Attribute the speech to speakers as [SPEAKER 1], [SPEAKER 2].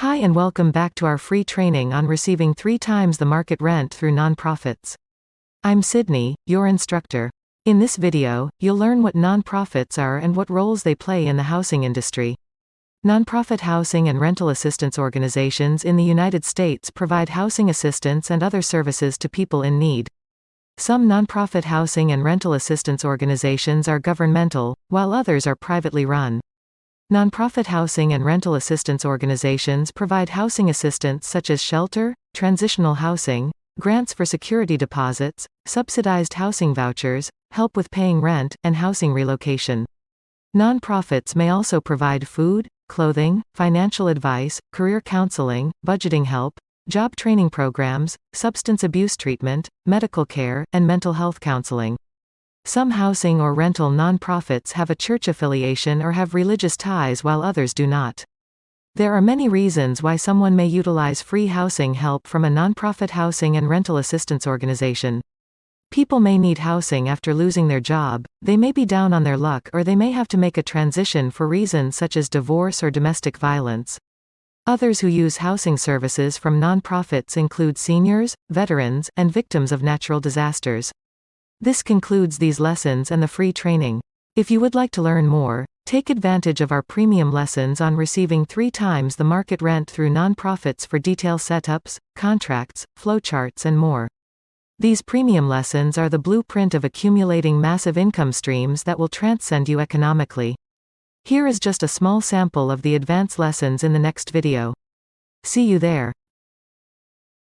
[SPEAKER 1] Hi and welcome back to our free training on receiving 3 times the market rent through nonprofits. I'm Sydney, your instructor. In this video, you'll learn what nonprofits are and what roles they play in the housing industry. Nonprofit housing and rental assistance organizations in the United States provide housing assistance and other services to people in need. Some nonprofit housing and rental assistance organizations are governmental, while others are privately run. Nonprofit housing and rental assistance organizations provide housing assistance such as shelter, transitional housing, grants for security deposits, subsidized housing vouchers, help with paying rent, and housing relocation. Nonprofits may also provide food, clothing, financial advice, career counseling, budgeting help, job training programs, substance abuse treatment, medical care, and mental health counseling. Some housing or rental nonprofits have a church affiliation or have religious ties while others do not. There are many reasons why someone may utilize free housing help from a nonprofit housing and rental assistance organization. People may need housing after losing their job, they may be down on their luck, or they may have to make a transition for reasons such as divorce or domestic violence. Others who use housing services from nonprofits include seniors, veterans, and victims of natural disasters. This concludes these lessons and the free training. If you would like to learn more, take advantage of our premium lessons on receiving 3 times the market rent through nonprofits for detailed setups, contracts, flowcharts, and more. These premium lessons are the blueprint of accumulating massive income streams that will transcend you economically. Here is just a small sample of the advanced lessons in the next video. See you there.